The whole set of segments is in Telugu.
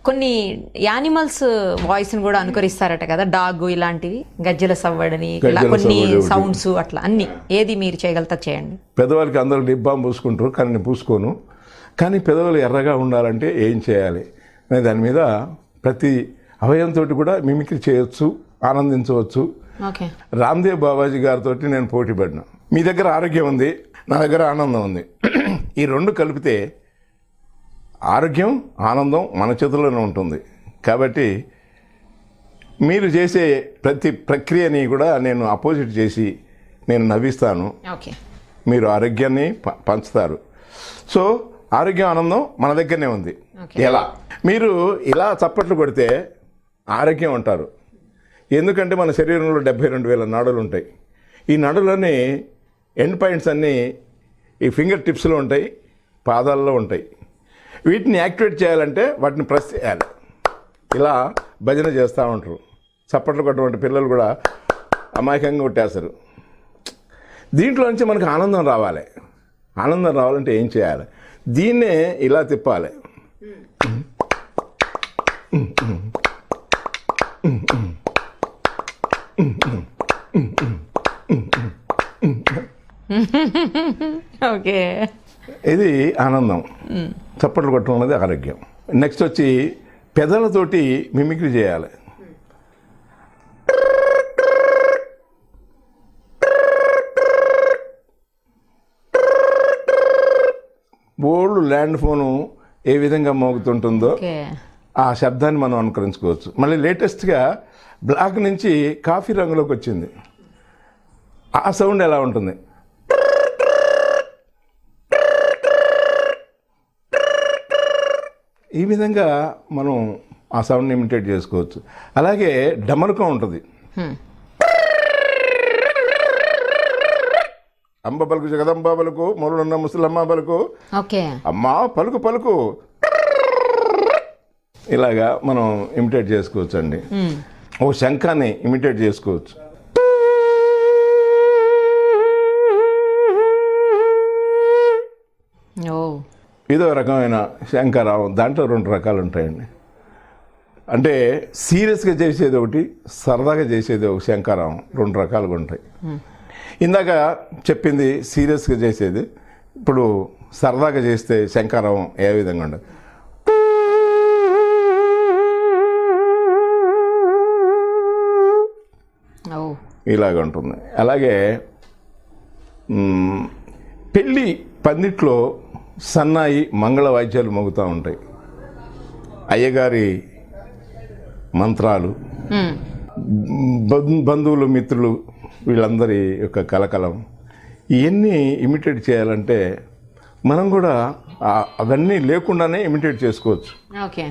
కొన్ని యానిమల్స్ వాయిస్ని కూడా అనుకరిస్తారట కదా, డాగ్ ఇలాంటివి, గజ్జల సవ్వడని, ఇలా కొన్ని సౌండ్స్ అట్లా అన్ని. ఏది మీరు చేయగలుగుతా చేయండి. పెద్దవాళ్ళకి అందరూ లిప్ బామ్ పూసుకుంటారు, కానీ నేను పూసుకోను. కానీ పెదవులు ఎర్రగా ఉండాలంటే ఏం చేయాలి అనే దాని మీద ప్రతి అవయంతో కూడా మిమిక్రీ చేయొచ్చు, ఆనందించవచ్చు. ఓకే. రామ్దేవ్ బాబాజీ గారితో నేను పోటీ పడినా. మీ దగ్గర ఆరోగ్యం ఉంది, నా దగ్గర ఆనందం ఉంది. ఈ రెండు కలిపితే ఆరోగ్యం, ఆనందం మన చేతుల్లోనే ఉంటుంది. కాబట్టి మీరు చేసే ప్రతి ప్రక్రియని కూడా నేను అపోజిట్ చేసి నేను నవ్విస్తాను. ఓకే. మీరు ఆరోగ్యాన్ని పంచుతారు. సో ఆరోగ్యం, ఆనందం మన దగ్గరనే ఉంది. ఎలా మీరు ఇలా చప్పట్లు కొడితే ఆరోగ్యం అంటారు. ఎందుకంటే మన శరీరంలో 72,000 నాడులు ఉంటాయి. ఈ నాడులని ఎండ్ పాయింట్స్ అన్నీ ఈ ఫింగర్ టిప్స్లో ఉంటాయి, పాదాల్లో ఉంటాయి. వీటిని యాక్టివేట్ చేయాలంటే వాటిని ప్రెస్ చేయాలి. ఇలా భజన చేస్తూ ఉంటారు. చప్పట్లు కొట్టటువంటి పిల్లలు కూడా అమాయకంగా కొట్టేస్తారు. దీంట్లో నుంచి మనకు ఆనందం రావాలి. ఆనందం రావాలంటే ఏం చేయాలి? దీన్నే ఇలా తిప్పాలి. ఓకే. ఇది ఆనందం. చప్పట్లు కొట్టడం అనేది ఆరోగ్యం. నెక్స్ట్ వచ్చి పెదలతోటి మిమిక్రీ చేయాలి. బోల్డ్ ల్యాండ్ ఫోను ఏ విధంగా మోగుతుంటుందో ఆ శబ్దాన్ని మనం అనుకరించుకోవచ్చు. మళ్ళీ లేటెస్ట్గా బ్లాక్ నుంచి కాఫీ రంగులోకి వచ్చింది. ఆ సౌండ్ ఎలా ఉంటుంది? ఈ విధంగా మనం ఆ సౌండ్ని ఇమిటేట్ చేసుకోవచ్చు. అలాగే డమరుకం ఉంటుంది. అంబ పలుకు జగదంబ పలుకు, మొరుడున్న ముసలమ్మ పలుకు, అమ్మా పలుకు పలుకు, ఇలాగా మనం ఇమిటేట్ చేసుకోవచ్చు అండి. ఓ శంఖాన్ని ఇమిటేట్ చేసుకోవచ్చు. ఇదో రకమైన శంఖారావం. దాంట్లో 2 రకాలు ఉంటాయండి. అంటే సీరియస్గా చేసేది ఒకటి, సరదాగా చేసేది ఒక శంఖారావం. 2 రకాలుగా ఉంటాయి. ఇందాక చెప్పింది సీరియస్గా చేసేది. ఇప్పుడు సరదాగా చేస్తే శంఖారావం ఏ విధంగా ఉండదు? ఇలాగ ఉంటుంది. అలాగే పెళ్ళి పందిట్లో సన్నాయి మంగళ వాయిద్యాలు మోగుతూ ఉంటాయి. అయ్యగారి మంత్రాలు, బంధువులు, మిత్రులు, వీళ్ళందరి యొక్క కలకలం, ఇవన్నీ ఇమిటేట్ చేయాలంటే మనం కూడా అవన్నీ లేకుండానే ఇమిటేట్ చేసుకోవచ్చు. ఓకే.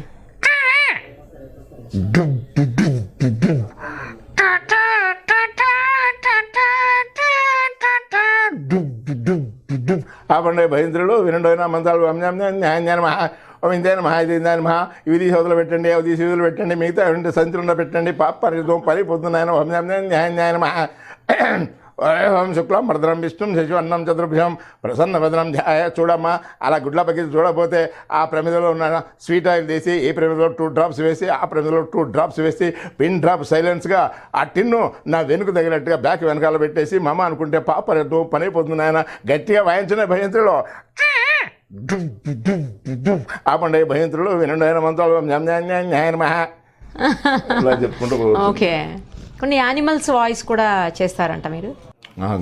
ఆ పండుగ భయంత్రులు వినండైనా మంత్రాలు న్యాయ మహా ఇంతైనా మహా ఇది మహా ఇవి తీసి వదిలి పెట్టండి, అవి తీసి వదిలి పెట్టండి, మిగతా సంచులుండ పెట్టండి, పాప పరిదో పరిపోతున్నాయన న్యాయ మహా ఓం శుక్లం భద్రం విష్ణుం శశివర్ణం చతుర్భుజం ప్రసన్న భద్రం ధ్యాయ. చూడమ్మా, అలా గుడ్ల పక్కకి చూడకపోతే ఆ ప్రమిదలో ఉన్న స్వీట్ ఆయిల్ తీసి ఈ ప్రమిదలో 2 డ్రాప్స్ వేసి, ఆ ప్రమిదలో 2 డ్రాప్స్ వేసి, పిన్ డ్రాప్ సైలెన్స్గా ఆ టిన్ను నా వెనుక తగినట్టుగా బ్యాక్ వెనకాల పెట్టేసి మమ్మ అనుకుంటే పాప రేపు పని అయిపోతుంది ఆయన. గట్టిగా వాయించిన భయంత్రులు ఆ పండుగ భయంత్రులు వినండి అయిన మంత్రాలు న్యాయ మహా ఇలా చెప్పుకుంటూ. ఓకే. కొన్ని యానిమల్స్ వాయిస్ కూడా చేస్తారంట మీరు?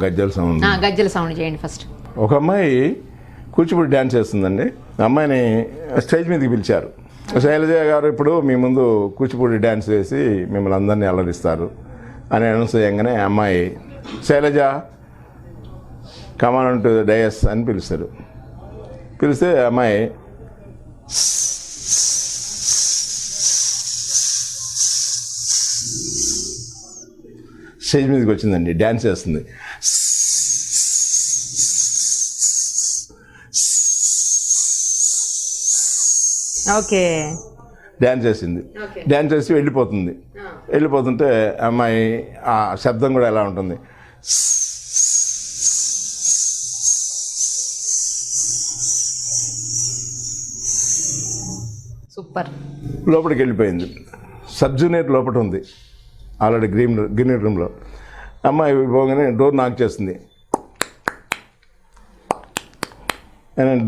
గజ్జల సౌండ్. గజ్జల సౌండ్ చేయండి ఫస్ట్. ఒక అమ్మాయి కూచిపూడి డ్యాన్స్ చేస్తుందండి. అమ్మాయిని స్టేజ్ మీదకి పిలిచారు. శైలజ గారు ఇప్పుడు మీ ముందు కూచిపూడి డ్యాన్స్ వేసి మిమ్మల్ని అందరినీ అలరిస్తారు అని అనౌన్స్ చేయగానే అమ్మాయి శైలజ కమాన్ టు డయస్ అని పిలుస్తారు. పిలిస్తే అమ్మాయి స్టేజ్ మీదకి వచ్చిందండి, డ్యాన్స్ చేస్తుంది. ఓకే. డ్యాన్స్ చేసింది. డ్యాన్స్ చేసి వెళ్ళిపోతుంది. వెళ్ళిపోతుంటే అమ్మాయి ఆ శబ్దం కూడా ఎలా ఉంటుంది? సూపర్. లోపలికి వెళ్ళిపోయింది. సబ్ జూనియర్ లోపల ఉంది ఆల్రెడీ గ్రీన్ రూమ్లో. అమ్మాయి పోగానే డోర్ నాక్ చేస్తుంది.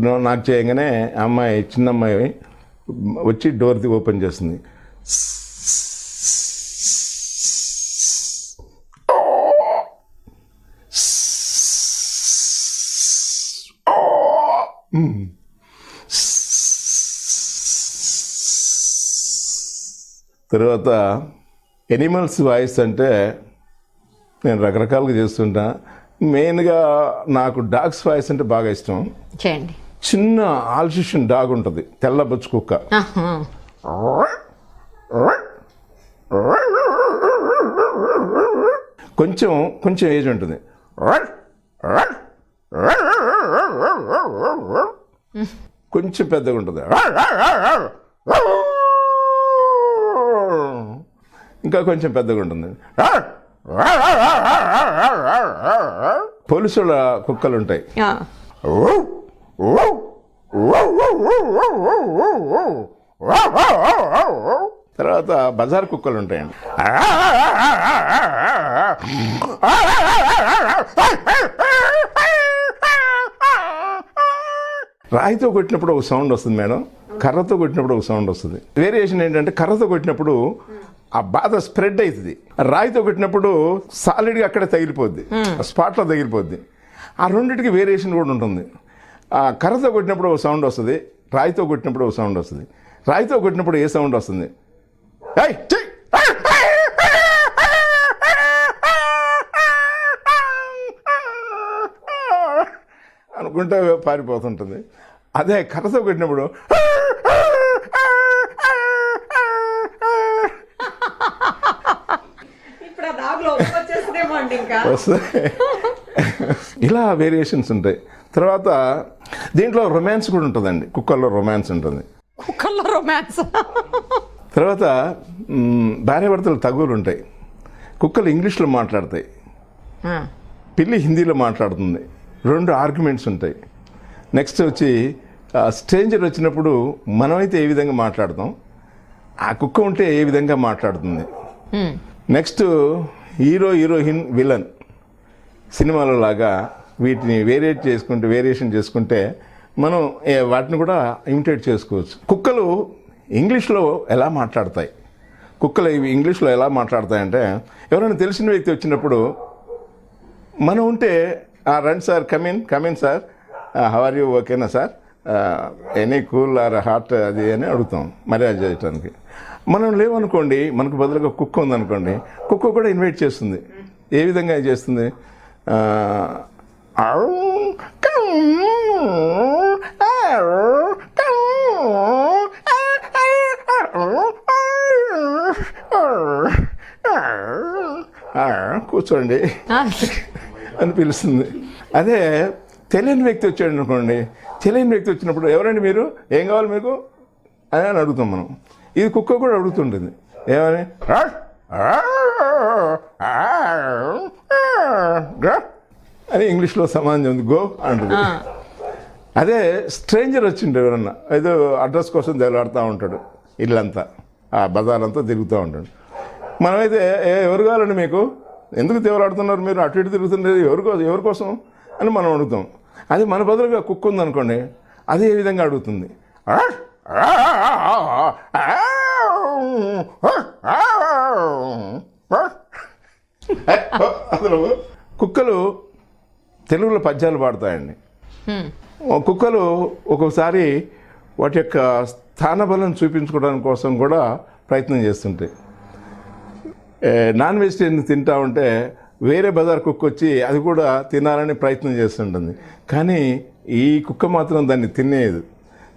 డోర్ నాక్ చేయగానే అమ్మాయి, చిన్న అమ్మాయి వచ్చి డోర్ ఓపెన్ చేస్తుంది. తర్వాత ఎనిమల్స్ వాయిస్ అంటే నేను రకరకాలుగా చేస్తుంటా. మెయిన్గా నాకు డాగ్స్ వాయిస్ అంటే బాగా ఇష్టం. చేయండి. చిన్న ఆల్సిషన్ డాగ్ ఉంటుంది, తెల్ల బొచ్చు కుక్క. కొంచెం కొంచెం ఏజ్ ఉంటుంది. కొంచెం పెద్దగా ఉంటుంది. ఇంకా కొంచెం పెద్దగా ఉంటుంది. పోలీసుల కుక్కలు ఉంటాయి. తర్వాత బజార్ కుక్కలు ఉంటాయండి. రాయితో కొట్టినప్పుడు ఒక సౌండ్ వస్తుంది మేడం, కర్రతో కొట్టినప్పుడు ఒక సౌండ్ వస్తుంది. వేరియేషన్ ఏంటంటే కర్రతో కొట్టినప్పుడు ఆ బాధ స్ప్రెడ్ అవుతుంది, రాయితో కొట్టినప్పుడు సాలిడ్గా అక్కడే తగిలిపోద్ది, స్పాట్లో తగిలిపోద్ది. ఆ రెండింటికి వేరియేషన్ కూడా ఉంటుంది. ఆ కర్రతో కొట్టినప్పుడు ఒక సౌండ్ వస్తుంది, రాయితో కొట్టినప్పుడు ఒక సౌండ్ వస్తుంది. రాయితో కొట్టినప్పుడు ఏ సౌండ్ వస్తుంది? అనుకుంటే పారిపోతుంటుంది. అదే కర్రతో కొట్టినప్పుడు వస్తాయి. ఇలా వేరియేషన్స్ ఉంటాయి. తర్వాత దీంట్లో రొమాన్స్ కూడా ఉంటుందండి. కుక్కల్లో రొమాన్స్ ఉంటుంది. కుక్కల్లో రొమాన్స్. తర్వాత భార్యాభర్తలు తగువులు ఉంటాయి. కుక్కలు ఇంగ్లీష్లో మాట్లాడతాయి, పిల్లి హిందీలో మాట్లాడుతుంది. 2 ఆర్గ్యుమెంట్స్ ఉంటాయి. నెక్స్ట్ వచ్చి స్ట్రేంజర్ వచ్చినప్పుడు మనమైతే ఏ విధంగా మాట్లాడతాం, ఆ కుక్క ఉంటే ఏ విధంగా మాట్లాడుతుంది. నెక్స్ట్ హీరో, హీరోయిన్, విలన్ సినిమాలో లాగా వీటిని వేరియేషన్ చేసుకుంటే మనం వాటిని కూడా ఇమిటేట్ చేసుకోవచ్చు. కుక్కలు ఇంగ్లీష్లో ఎలా మాట్లాడతాయి, కుక్కలు ఇవి ఇంగ్లీష్లో ఎలా మాట్లాడతాయంటే, ఎవరైనా తెలిసిన వ్యక్తి వచ్చినప్పుడు మనం ఉంటే రండి sir, come in sir, how are you, ఓకేనా sir, any cool or hot అది అని అడుగుతాం మర్యాద చేయడానికి. మనం లేవనుకోండి, మనకు బదులుగా కుక్క ఉందనుకోండి, కుక్క కూడా ఇన్వైట్ చేస్తుంది. ఏ విధంగా చేస్తుంది? కూర్చోండి అని పిలుస్తుంది. అదే తెలియని వ్యక్తి వచ్చాడు అనుకోండి, తెలియని వ్యక్తి వచ్చినప్పుడు ఎవరండి మీరు, ఏం కావాలి మీకు అని అడుగుతాం మనం. ఇది కుక్క కూడా అడుగుతుంటుంది, ఏమని అని ఇంగ్లీష్లో సమానం ఉంది, గో అంటుంది. అదే స్ట్రేంజర్ వచ్చిండు ఎవరన్నా, ఏదో అడ్రస్ కోసం తెలాడుతూ ఉంటాడు, ఇల్లంతా ఆ బజారంతా తిరుగుతూ ఉంటాడు. మనమైతే ఎవరు కావాలండి మీకు, ఎందుకు తెవలాడుతున్నారు మీరు, అటు ఇటు తిరుగుతున్నారు, ఎవరి కోసం అని మనం అడుగుతాం. అది మన బదులుగా కుక్క ఉందనుకోండి, అది ఏ విధంగా అడుగుతుంది? అసలు కుక్కలు తెలుగులో పద్యాలు పాడతాయండి. కుక్కలు ఒక్కొక్కసారి వాటి యొక్క స్థానబలం చూపించుకోవడానికి కోసం కూడా ప్రయత్నం చేస్తుంటాయి. నాన్ వెజిటేరియన్ తింటా ఉంటే వేరే బజార్ కుక్క వచ్చి అది కూడా తినాలని ప్రయత్నం చేస్తుంటుంది. కానీ ఈ కుక్క మాత్రం దాన్ని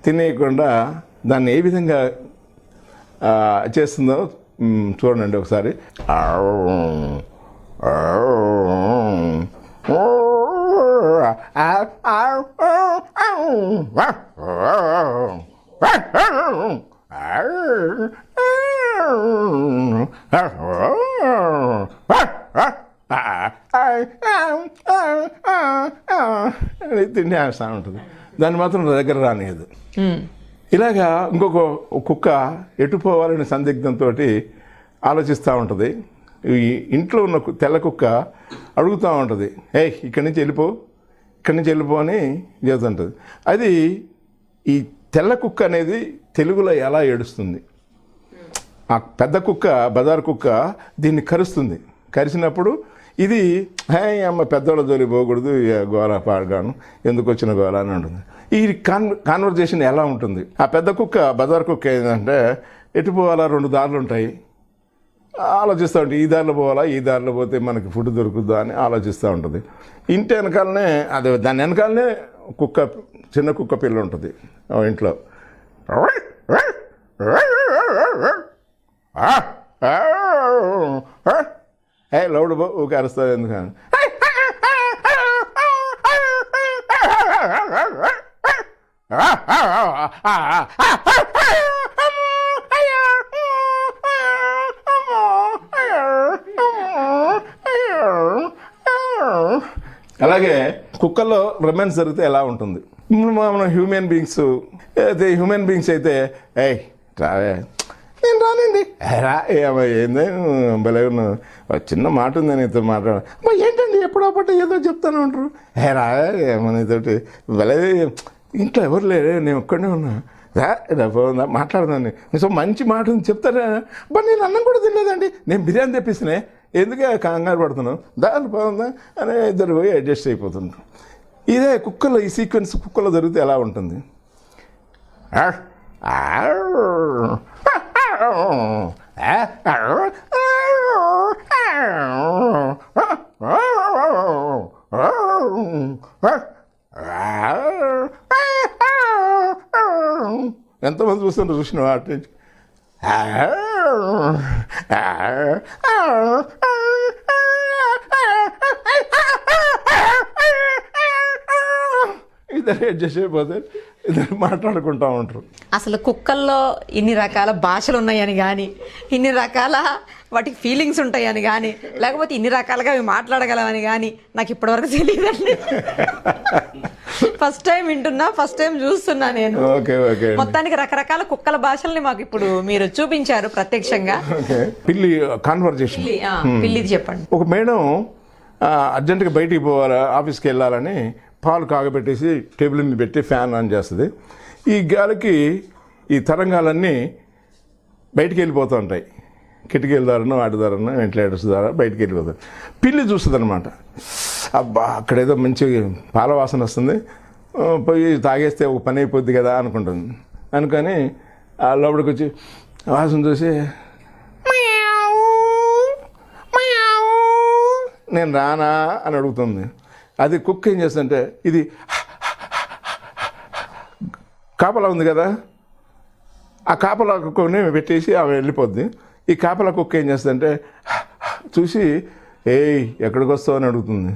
తినేయకుండా దాన్ని ఏ విధంగా చేస్తుందో చూడండి ఒకసారి. తిండి ఆడుతూ ఉంటుంది, దాన్ని మాత్రం దగ్గర రానియదు. ఇలాగా ఇంకొక కుక్క ఎటు పోవాలని సందిగ్ధంతో ఆలోచిస్తూ ఉంటుంది. ఈ ఇంట్లో ఉన్న తెల్ల కుక్క అడుగుతూ ఉంటుంది, ఏయ్ ఇక్కడి నుంచి వెళ్ళిపో, ఇక్కడి నుంచి వెళ్ళిపో అని చెబుతుంటుంది. అది ఈ తెల్ల కుక్క అనేది తెలుగులో ఎలా ఏడుస్తుంది, ఆ పెద్ద కుక్క బజార్ కుక్క దీన్ని కరుస్తుంది. కరిచినప్పుడు ఇది హే అమ్మ పెద్దోళ్ళ జోలి పోకూడదు, గోల పాడగాను ఎందుకు వచ్చిన గోల అని ఉంటుంది. ఈ కాన్వర్జేషన్ ఎలా ఉంటుంది? ఆ పెద్ద కుక్క బజార్ కుక్క ఏంటంటే ఎటు పోవాలా, 2 దారులు ఉంటాయి, ఆలోచిస్తూ ఉంటుంది. ఈ దారిలో పోవాలా, ఈ దారిలో పోతే మనకి ఫుడ్ దొరుకుద్దా అని ఆలోచిస్తూ ఉంటుంది. ఇంటి వెనకాలనే అదే దాని వెనకాలనే కుక్క, చిన్న కుక్క పిల్ల ఉంటుంది ఇంట్లో. ఏ లౌడ్ బో ఊకే అరుస్తుంది ఎందుకని. అలాగే కుక్కల్లో రొమాన్స్ జరిగితే ఎలా ఉంటుంది? మనం హ్యూమన్ బీయింగ్స్ అయితే ఏయ్ రావే, నేను రానండి, రా ఏందే భలే ఉన్నావు, చిన్న మాట ఉంది నీతో మాట్లాడ, ఏంటండి ఎప్పుడప్పుడు ఏదో చెప్తాను అంటారు, రావే నీతోటి భలే, ఇంట్లో ఎవరు లేరే, నేను ఒక్కడే ఉన్నా, బాగుందా మాట్లాడదాన్ని, సో మంచి మాట ఉంది చెప్తారా, బట్ నేను అన్నం కూడా తినలేదండి, నేను బిర్యానీ తెప్పిస్తున్నా, ఎందుకే కంగారు పడుతున్నావు, దాని బాగుందా అని ఇద్దరు పోయి అడ్జస్ట్ అయిపోతుంటారు. ఇదే కుక్కలో ఈ సీక్వెన్స్ కుక్కలో జరిగితే ఎలా ఉంటుంది? ఎంతమంది చూస్తుంటారు, చూసినావా అటు నుంచి? ఇద్దరు అడ్జస్ట్ అయిపోతే ఇద్దరు మాట్లాడుకుంటూ ఉంటారు. అసలు కుక్కల్లో ఇన్ని రకాల భాషలు ఉన్నాయని కానీ, ఇన్ని రకాల వాటికి ఫీలింగ్స్ ఉంటాయని కానీ, లేకపోతే ఇన్ని రకాలుగా అవి మాట్లాడగలవని కానీ నాకు ఇప్పటివరకు తెలియదండి. ఫస్ట్ టైం వింటున్నా, ఫస్ట్ టైం చూస్తున్నా నేను. మొత్తానికి రకరకాల కుక్కల భాషల్ని మాకు ఇప్పుడు మీరు చూపించారు ప్రత్యక్షంగా. పిల్లి కాన్వర్జేషన్, పిల్లిది చెప్పండి. ఒక మేడం అర్జెంటుగా బయటికి పోవాలా, ఆఫీస్కి వెళ్ళాలని పాలు కాగబెట్టేసి టేబుల్ మీద పెట్టి ఫ్యాన్ ఆన్ చేస్తుంది. ఈ గాలికి ఈ తరంగాలన్నీ బయటికి వెళ్ళిపోతూ ఉంటాయి, కిటికీల ద్వారానో వాటి ద్వారానో వెంటిలేటర్స్ ద్వారా బయటికి వెళ్ళిపోతాయి. పిల్లి చూస్తుంది అనమాట, అబ్బా అక్కడేదో మంచి పాల వాసన వస్తుంది, పోయి తాగేస్తే ఒక పని అయిపోద్ది కదా అనుకుంటుంది. అనుకొని లోపలికి వచ్చి వాసన చూసి నేను రానా అని అడుగుతుంది. అది కుక్క ఏం చేస్తుందంటే, ఇది కాపలా ఉంది కదా, ఆ కాపలా కుక్కని పెట్టేసి ఆమె వెళ్ళిపోద్ది. ఈ కాపలా కుక్క ఏం చేస్తుందంటే చూసి ఏయ్ ఎక్కడికి వస్తావు అని అడుగుతుంది.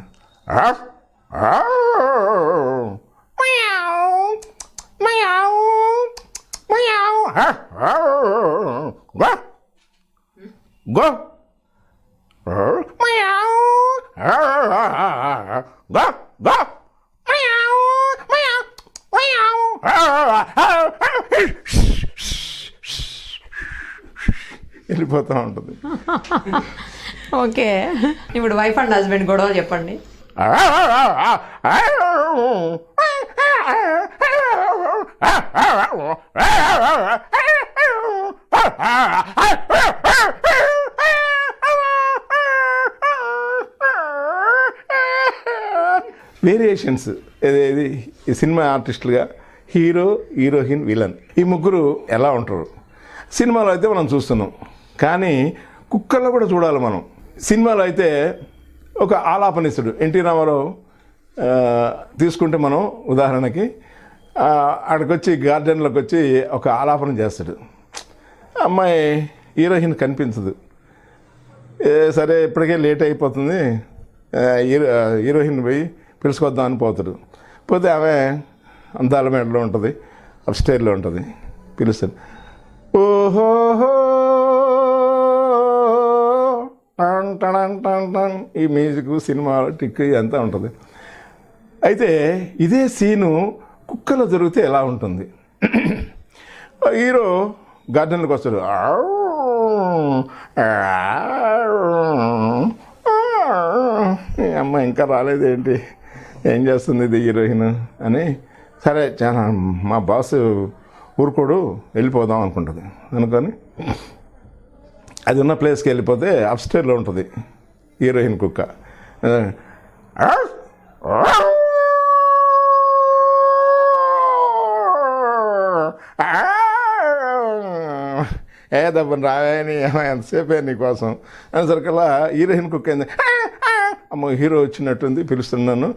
గో వెళ్ళిపోతూ ఉంటుంది. ఓకే, ఇప్పుడు వైఫ్ అండ్ హస్బెండ్ గొడవ చెప్పండి. వేరియేషన్స్ ఏది ఈ సినిమా ఆర్టిస్టులుగా హీరో, హీరోయిన్, విలన్ ఈ ముగ్గురు ఎలా ఉంటారు సినిమాలో అయితే మనం చూస్తున్నాం. కానీ కుక్కల్లో కూడా చూడాలి మనం. సినిమాలో అయితే ఒక ఆలాపనిస్తుడు ఎన్టీ రామారావు తీసుకుంటే మనం ఉదాహరణకి ఆడికొచ్చి గార్డెన్లోకి వచ్చి ఒక ఆలాపన చేస్తాడు. అమ్మాయి హీరోయిన్ కనిపించదు, సరే ఇప్పటికే లేట్ అయిపోతుంది, హీరోయిన్ పోయి పిలుచుకొద్దాం అని పోతాడు. పోతే ఆమె అందాల మేడలో ఉంటుంది, అప్స్టైర్లో ఉంటుంది, పిలుస్తాడు. ఓహోహో టన్ టన్ టన్ టన్ ఈ మ్యూజిక్, సినిమా టిక్ ఇదంతా ఉంటుంది. అయితే ఇదే సీను కుక్కలో జరిగితే ఎలా ఉంటుంది? హీరో గార్డెన్లోకి వస్తాడు. ఈ అమ్మ ఇంకా రాలేదేంటి, ఏం చేస్తుంది ఇది హీరోయిన్ అని, సరే చాలా మా బాస్ ఊరుకోడు వెళ్ళిపోదాం అనుకుంటుంది. అనుకొని అది ఉన్న ప్లేస్కి వెళ్ళిపోతే అప్స్టేర్లో ఉంటుంది హీరోయిన్ కుక్క. ఏ దబ్బని రావేని ఎంతసేపే నీకోసం అనేసరికల్లా హీరోయిన్ కుక్క అయింది. అమ్మ హీరో వచ్చినట్టుంది పిలుస్తున్నాను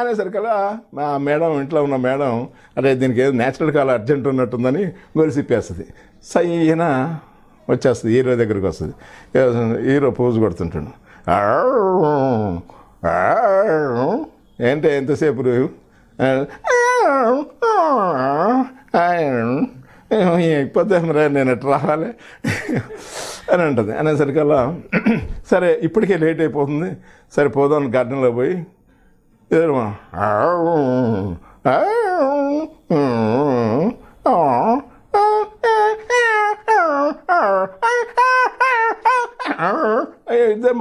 అనేసరికల్లా మా మేడం, ఇంట్లో ఉన్న మేడం, అరే దీనికి ఏదో న్యాచురల్ కాల్ అర్జెంట్ ఉన్నట్టుందని గొలిసిప్పేస్తుంది. సైనా వచ్చేస్తుంది, హీరో దగ్గరికి వస్తుంది. హీరో పోజు కొడుతుంటాడు. ఏంటి ఎంతసేపు అయిపోతే మరి నేను ఎట్లా రావాలి అని అంటుంది. అనేసరికల్లా సరే ఇప్పటికే లేట్ అయిపోతుంది, సరే పోదాం గార్డెన్లో పోయి ఇదే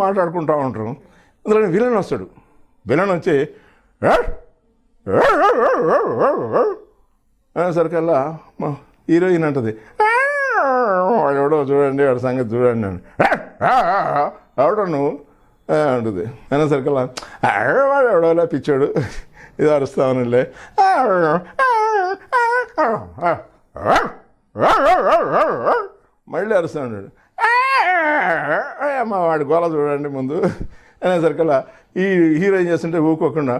మాట్లాడుకుంటూ ఉంటారు. అందులో విలన్ వస్తాడు. విలన్ వచ్చి అనేసరికల్లా మా హీరోయిన్ అంటుంది, వాడు ఎవడో చూడండి, వాడి సంగతి చూడండి అని. ఎవడో నువ్వు అంటుంది. అనేసరికల్లా వాడు ఎవడోలా పిచ్చాడు, ఇది అరుస్తామనిలే మళ్ళీ అరుస్తా ఉన్నాడు. అమ్మ వాడి గోళ చూడండి ముందు అనేసరికల్లా ఈ హీరో ఏం చేస్తుంటే ఊకోకుండా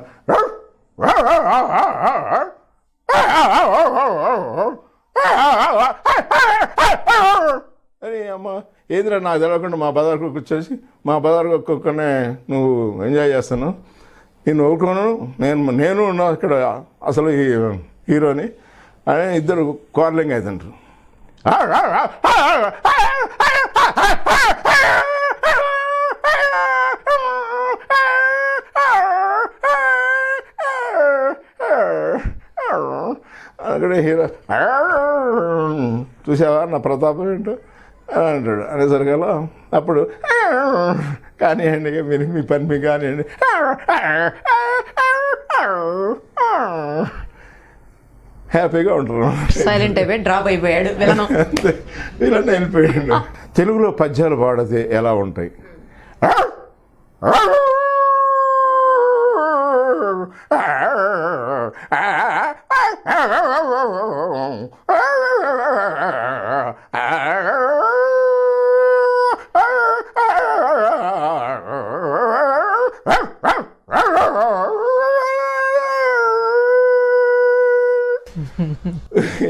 అని, అమ్మ ఏందిరా నాకు తెలవకుండా మా బజార్కు వచ్చేసి మా బజార్కు ఒక్కొక్కనే నువ్వు ఎంజాయ్ చేస్తాను, నేను ఊరుకోను, నేను ఉన్నా ఇక్కడ అసలు ఈ హీరోని అని ఇద్దరు కార్లింగ్ అవుతుంటారు. అక్కడ హీరో చూసావా నా ప్రతాపం ఏంటో అని అంటాడు. అనేసరికల్లా అప్పుడు కానివ్వండి మీరు మీ పని మీకు కానివ్వండి హ్యాపీగా ఉంటారు. సైలెంట్ అయిపోయి డ్రాప్ అయిపోయాడు విలన్. విలన్ వెళ్ళిపోయాడు. తెలుగులో పద్యాలు పాడితే ఎలా ఉంటాయి?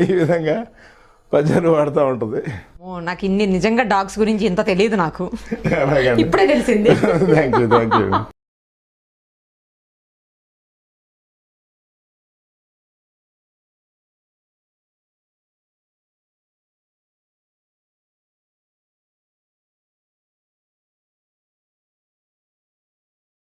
ఈ విధంగా పద్యాలు పాడుతూ ఉంటుంది. నాకు ఇన్ని నిజంగా డాగ్స్ గురించి ఇంత తెలియదు, నాకు ఇప్పుడే తెలిసింది. Thank you.